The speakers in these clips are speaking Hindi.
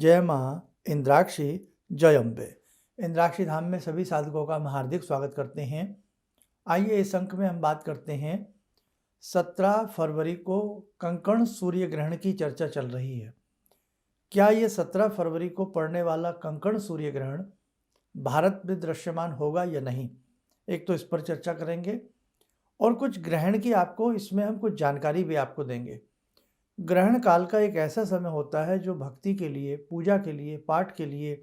जय माँ इंद्राक्षी जय अम्बे। इंद्राक्षी धाम में सभी साधकों का हम हार्दिक स्वागत करते हैं। आइए इस अंक में हम बात करते हैं 17 फरवरी को कंकण सूर्य ग्रहण की चर्चा चल रही है। क्या ये 17 फरवरी को पड़ने वाला कंकण सूर्य ग्रहण भारत में दृश्यमान होगा या नहीं, एक तो इस पर चर्चा करेंगे और कुछ ग्रहण की आपको इसमें हम कुछ जानकारी भी आपको देंगे। ग्रहण काल का एक ऐसा समय होता है जो भक्ति के लिए, पूजा के लिए, पाठ के लिए,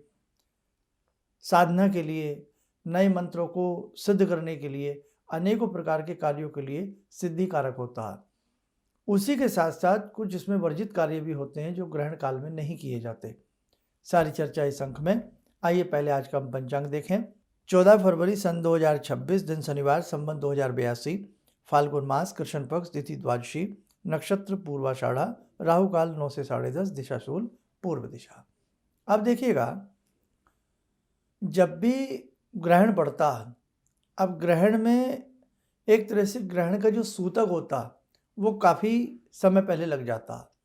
साधना के लिए, नए मंत्रों को सिद्ध करने के लिए, अनेकों प्रकार के कार्यों के लिए सिद्धि कारक होता है। उसी के साथ साथ कुछ इसमें वर्जित कार्य भी होते हैं जो ग्रहण काल में नहीं किए जाते। सारी चर्चा इस अंक में। आइए पहले आज का हम पंचांग देखें। 14 फरवरी सन 2026 दिन शनिवार, संवत 2082, फाल्गुन मास, कृष्ण पक्ष, तिथि द्वादशी, नक्षत्र पूर्वाषाढ़ा, राहु काल 9 से 10:30, दिशा शूल पूर्व दिशा। अब देखिएगा, जब भी ग्रहण पड़ता है, अब ग्रहण में एक तरह से ग्रहण का जो सूतक होता वो काफ़ी समय पहले लग जाता।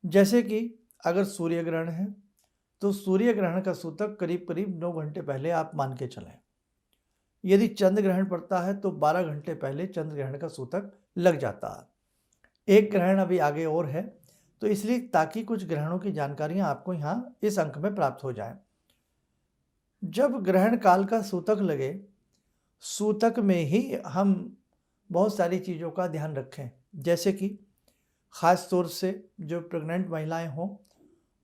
जैसे कि अगर सूर्य ग्रहण है तो सूर्य ग्रहण का सूतक करीब करीब 9 घंटे पहले आप मान के चलें। यदि चंद्र ग्रहण पड़ता है तो 12 घंटे पहले चंद्र ग्रहण का सूतक लग जाता है। एक ग्रहण अभी आगे और है, तो इसलिए ताकि कुछ ग्रहणों की जानकारियां आपको यहाँ इस अंक में प्राप्त हो जाएं। जब ग्रहण काल का सूतक लगे, सूतक में ही हम बहुत सारी चीज़ों का ध्यान रखें। जैसे कि ख़ास तौर से जो प्रेग्नेंट महिलाएं हों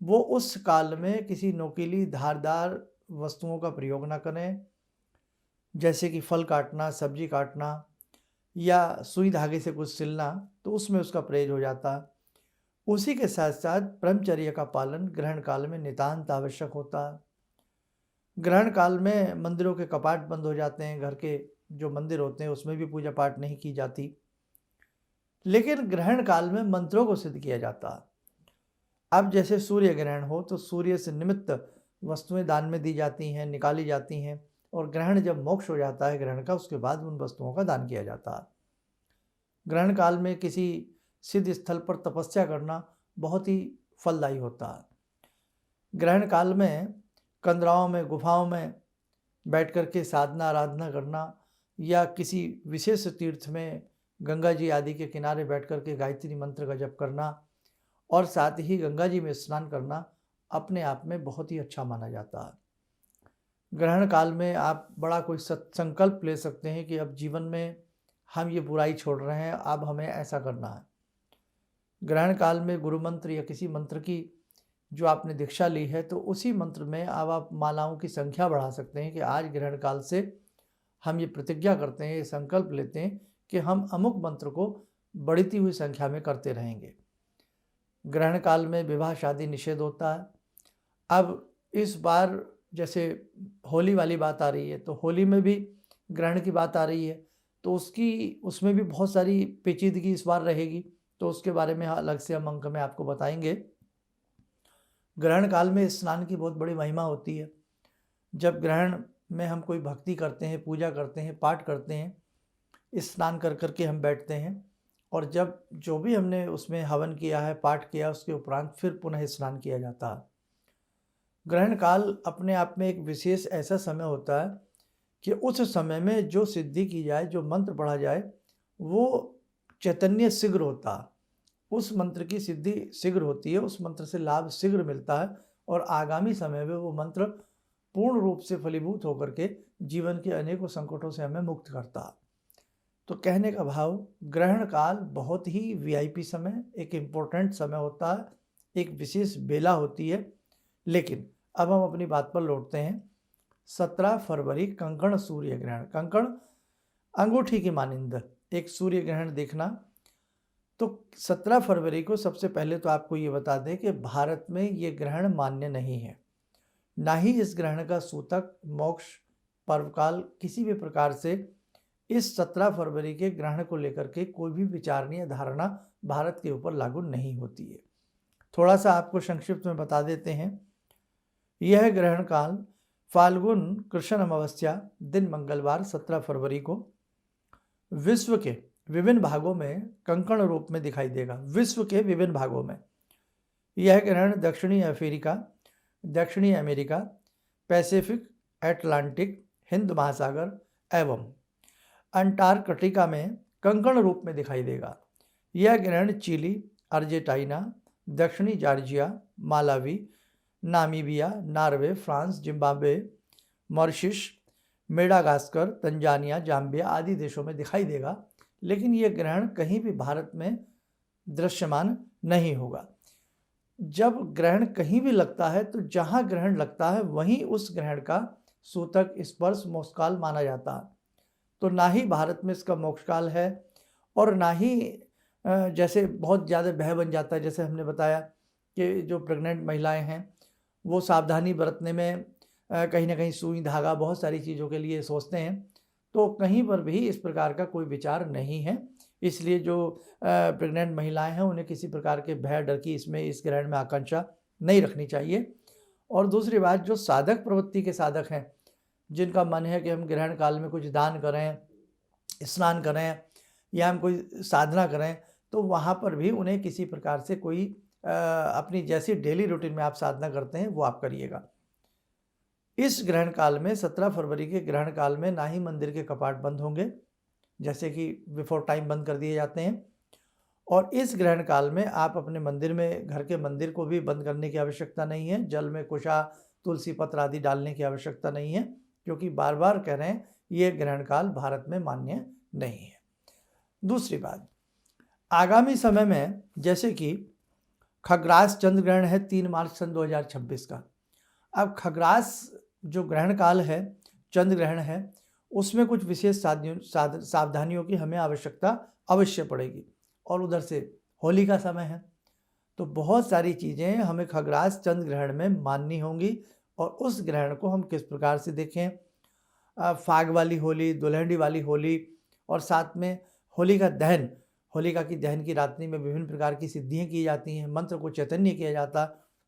वो उस काल में किसी नोकीली धारदार वस्तुओं का प्रयोग ना करें, जैसे कि फल काटना, सब्जी काटना या सुई धागे से कुछ सिलना, तो उसमें उसका परहेज हो जाता। उसी के साथ साथ ब्रह्मचर्य का पालन ग्रहण काल में नितांत आवश्यक होता। ग्रहण काल में मंदिरों के कपाट बंद हो जाते हैं, घर के जो मंदिर होते हैं उसमें भी पूजा पाठ नहीं की जाती। लेकिन ग्रहण काल में मंत्रों को सिद्ध किया जाता। अब जैसे सूर्य ग्रहण हो तो सूर्य से निमित्त वस्तुएं दान में दी जाती हैं, निकाली जाती हैं, और ग्रहण जब मोक्ष हो जाता है ग्रहण का, उसके बाद उन वस्तुओं का दान किया जाता है। ग्रहण काल में किसी सिद्ध स्थल पर तपस्या करना बहुत ही फलदायी होता है। ग्रहण काल में कंदराओं में, गुफाओं में बैठ कर के साधना आराधना करना या किसी विशेष तीर्थ में गंगा जी आदि के किनारे बैठ कर के गायत्री मंत्र का जप करना और साथ ही गंगा जी में स्नान करना अपने आप में बहुत ही अच्छा माना जाता है। ग्रहण काल में आप बड़ा कोई संकल्प ले सकते हैं कि अब जीवन में हम ये बुराई छोड़ रहे हैं, अब हमें ऐसा करना है। ग्रहण काल में गुरु मंत्र या किसी मंत्र की जो आपने दीक्षा ली है तो उसी मंत्र में अब आप मालाओं की संख्या बढ़ा सकते हैं कि आज ग्रहण काल से हम ये प्रतिज्ञा करते हैं, ये संकल्प लेते हैं कि हम अमुक मंत्र को बढ़ती हुई संख्या में करते रहेंगे। ग्रहण काल में विवाह शादी निषेध होता है। अब इस बार जैसे होली वाली बात आ रही है तो होली में भी ग्रहण की बात आ रही है, तो उसमें भी बहुत सारी पेचीदगी इस बार रहेगी, तो उसके बारे में अलग से हम अंक में आपको बताएंगे। ग्रहण काल में स्नान की बहुत बड़ी महिमा होती है। जब ग्रहण में हम कोई भक्ति करते हैं, पूजा करते हैं, पाठ करते हैं, स्नान कर करके हम बैठते हैं और जब जो भी हमने उसमें हवन किया है, पाठ किया, उसके उपरांत फिर पुनः स्नान किया जाता है। ग्रहण काल अपने आप में एक विशेष ऐसा समय होता है कि उस समय में जो सिद्धि की जाए, जो मंत्र पढ़ा जाए, वो चैतन्य शीघ्र होता है। उस मंत्र की सिद्धि शीघ्र होती है, उस मंत्र से लाभ शीघ्र मिलता है और आगामी समय में वो मंत्र पूर्ण रूप से फलीभूत होकर के जीवन के अनेकों संकटों से हमें मुक्त करता है। तो कहने का भाव, ग्रहण काल बहुत ही वीआईपी समय, एक इम्पोर्टेंट समय होता है, एक विशेष बेला होती है। लेकिन अब हम अपनी बात पर लौटते हैं। 17 फरवरी कंकण सूर्य ग्रहण। कंकण अंगूठी की मानिंद एक सूर्य ग्रहण देखना। तो 17 फरवरी को सबसे पहले तो आपको ये बता दें कि भारत में ये ग्रहण मान्य नहीं है, ना ही इस ग्रहण का सूतक, मोक्ष, पर्वकाल किसी भी प्रकार से इस 17 फरवरी के ग्रहण को लेकर के कोई भी विचारणीय धारणा भारत के ऊपर लागू नहीं होती है। थोड़ा सा आपको संक्षिप्त में बता देते हैं। यह ग्रहण काल फाल्गुन कृष्ण अमावस्या दिन मंगलवार 17 फरवरी को विश्व के विभिन्न भागों में कंकण रूप में दिखाई देगा। विश्व के विभिन्न भागों में यह ग्रहण दक्षिणी अमेरिका, पैसिफिक, अटलांटिक, हिंद महासागर एवं अंटार्कटिका में कंकण रूप में दिखाई देगा। यह ग्रहण चिली, अर्जेंटीना, दक्षिणी Georgia, Malawi, Namibia, Norway, France, Zimbabwe, Mauritius, Madagascar, Tanzania, Zambia आदि देशों में दिखाई देगा, लेकिन यह ग्रहण कहीं भी भारत में दृश्यमान नहीं होगा। जब ग्रहण कहीं भी लगता है तो जहां ग्रहण लगता है वहीं उस ग्रहण का सूतक, स्पर्श, मोक्षकाल माना जाता है। तो ना ही भारत में इसका मोक्षकाल है और ना ही जैसे बहुत ज़्यादा भय बन जाता है। जैसे हमने बताया कि जो प्रेग्नेंट महिलाएं हैं वो सावधानी बरतने में कहीं ना कहीं सुई धागा बहुत सारी चीज़ों के लिए सोचते हैं, तो कहीं पर भी इस प्रकार का कोई विचार नहीं है। इसलिए जो प्रेग्नेंट महिलाएं हैं उन्हें किसी प्रकार के भय डर की इस ग्रहण में आकांक्षा नहीं रखनी चाहिए। और दूसरी बात, जो साधक प्रवृत्ति के साधक हैं, जिनका मन है कि हम ग्रहण काल में कुछ दान करें, स्नान करें या हम कोई साधना करें, तो वहाँ पर भी उन्हें किसी प्रकार से कोई अपनी जैसी डेली रूटीन में आप साधना करते हैं वो आप करिएगा। इस ग्रहण काल में 17 फरवरी के ग्रहण काल में ना ही मंदिर के कपाट बंद होंगे, जैसे कि बिफोर टाइम बंद कर दिए जाते हैं। और इस ग्रहण काल में आप अपने मंदिर में, घर के मंदिर को भी बंद करने की आवश्यकता नहीं है। जल में कुशा, तुलसी पत्र आदि डालने की आवश्यकता नहीं है, क्योंकि बार बार कह रहे हैं ये ग्रहण काल भारत में मान्य नहीं है। दूसरी बात, आगामी समय में जैसे कि खग्रास चंद्र ग्रहण है 3 मार्च सन 2026 का। अब खग्रास जो ग्रहण काल है, चंद्र ग्रहण है, उसमें कुछ विशेष सावधानियों की हमें आवश्यकता अवश्य पड़ेगी। और उधर से होली का समय है, तो बहुत सारी चीज़ें हमें खग्रास चंद्र ग्रहण में माननी होंगी। और उस ग्रहण को हम किस प्रकार से देखें, फाग वाली होली, दुल्हनडी वाली होली, और साथ में होलिका दहन, होलिका की दहन की रात्रि में विभिन्न प्रकार की सिद्धियाँ की जाती हैं, मंत्र को चैतन्य किया जाता,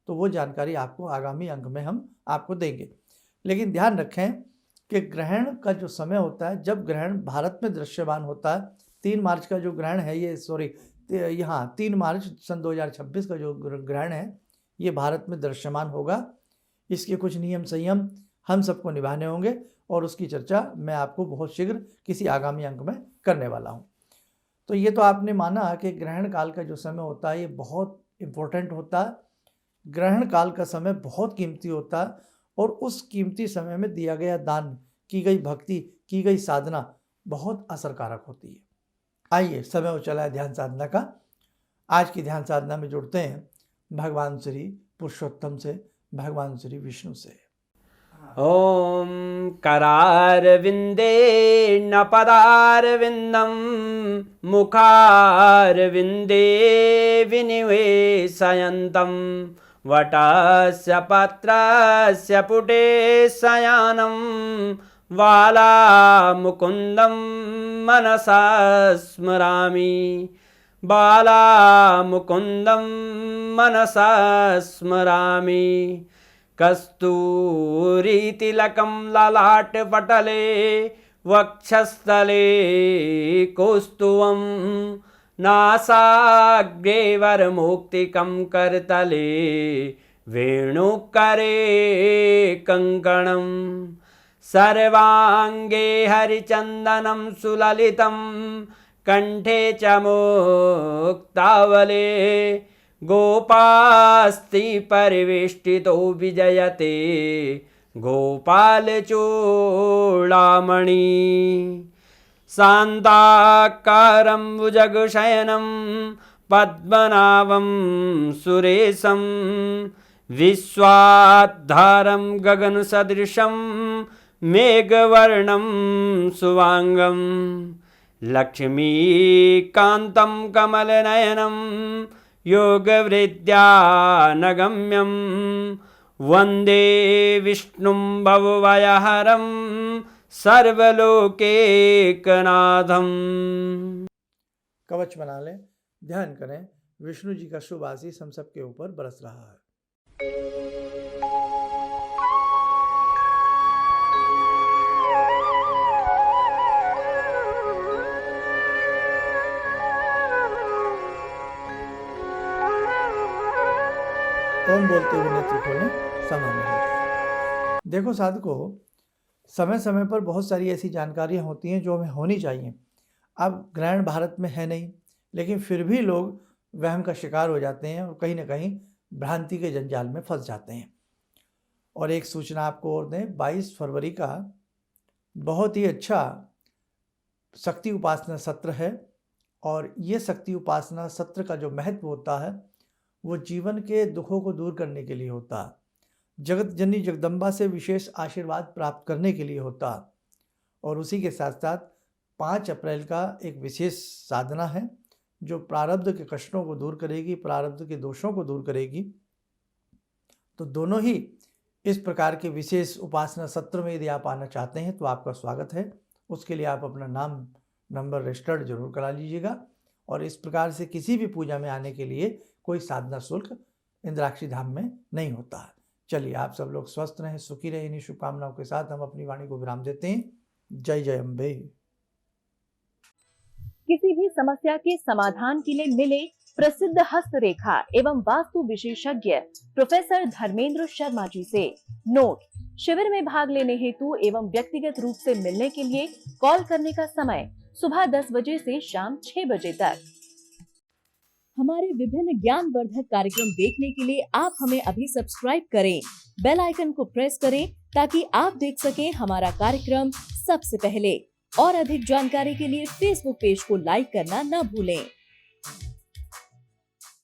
तो वो जानकारी आपको आगामी अंक में हम आपको देंगे। लेकिन ध्यान रखें कि ग्रहण का जो समय होता है, जब ग्रहण भारत में दृश्यमान होता है, 3 मार्च का जो ग्रहण है, यहाँ 3 मार्च सन 2026 का जो ग्रहण है ये भारत में दृश्यमान होगा। इसके कुछ नियम संयम हम सबको निभाने होंगे और उसकी चर्चा मैं आपको बहुत शीघ्र किसी आगामी अंक में करने वाला हूँ। तो ये तो आपने माना कि ग्रहण काल का जो समय होता है ये बहुत इम्पोर्टेंट होता है। ग्रहण काल का समय बहुत कीमती होता है और उस कीमती समय में दिया गया दान, की गई भक्ति, की गई साधना बहुत असरकारक होती है। आइए, समय हो चला है ध्यान साधना का। आज की ध्यान साधना में जुड़ते हैं भगवान श्री पुरुषोत्तम से, भगवान श्री विष्णु से। ओम करारविंदे न पदारविंदम मुखारविंदे विनिवेशयन्तम वटस्य पत्रस्य पुटे शयानं बालामुकुन्दं मनसा स्मरामि, बालामुकुन्दं मनसा स्मरामि। कस्तूरीतिलकं ललाटपटले वक्षस्थले कौस्तुभं नासाग्रे वरमुक्तिकं करतले वेणुकरे कङ्कणं सर्वाङ्गे हरिचन्दनं सुललितं कण्ठे च मुक्तावले गोपास्ति परिवेष्टितो विजयते गोपालचूडामणि शान्ताकारं भुजगशयनं पद्मनाभं सुरेशं विश्वाधारं गगनसदृशं मेघवर्णं शुभांगं लक्ष्मीकान्तं कमलनयनं योगवृद्ध्यानगम्यं वन्दे विष्णुं भवभयहरं सर्वलोकैकनाथं। कवच बना लें, ध्यान करें, विष्णु जी का शुभ आशीष हम सबके ऊपर बरस रहा है। ओम बोलते हुए नेत्र खोलें, सामान्य हो जाए। देखो साधको, समय समय पर बहुत सारी ऐसी जानकारियाँ होती हैं जो हमें होनी चाहिए। अब ग्रहण भारत में है नहीं, लेकिन फिर भी लोग वहम का शिकार हो जाते हैं और कहीं ना कहीं भ्रांति के जंजाल में फंस जाते हैं। और एक सूचना आपको और दें, 22 फरवरी का बहुत ही अच्छा शक्ति उपासना सत्र है। और ये शक्ति उपासना सत्र का जो महत्व होता है वो जीवन के दुखों को दूर करने के लिए होता है, जगत जननी जगदम्बा से विशेष आशीर्वाद प्राप्त करने के लिए होता है। और उसी के साथ साथ 5 अप्रैल का एक विशेष साधना है जो प्रारब्ध के कष्टों को दूर करेगी, प्रारब्ध के दोषों को दूर करेगी। तो दोनों ही इस प्रकार के विशेष उपासना सत्र में यदि आप आना चाहते हैं तो आपका स्वागत है। उसके लिए आप अपना नाम नंबर रजिस्टर्ड जरूर करा लीजिएगा। और इस प्रकार से किसी भी पूजा में आने के लिए कोई साधना शुल्क इंद्राक्षी धाम में नहीं होता है। चलिए, आप सब लोग स्वस्थ रहें, सुखी रहें। इन्हीं शुभकामनाओं के साथ हम अपनी वाणी को विराम देते हैं। जय जय अम्बे। किसी भी समस्या के समाधान के लिए मिले प्रसिद्ध हस्तरेखा एवं वास्तु विशेषज्ञ प्रोफेसर धर्मेंद्र शर्मा जी से। नोट: शिविर में भाग लेने हेतु एवं व्यक्तिगत रूप से मिलने के लिए कॉल करने का समय सुबह 10 बजे से शाम 6 बजे तक। हमारे विभिन्न ज्ञानवर्धक कार्यक्रम देखने के लिए आप हमें अभी सब्सक्राइब करें, बेल आइकन को प्रेस करें ताकि आप देख सकें हमारा कार्यक्रम सबसे पहले। और अधिक जानकारी के लिए फेसबुक पेज को लाइक करना न भूलें।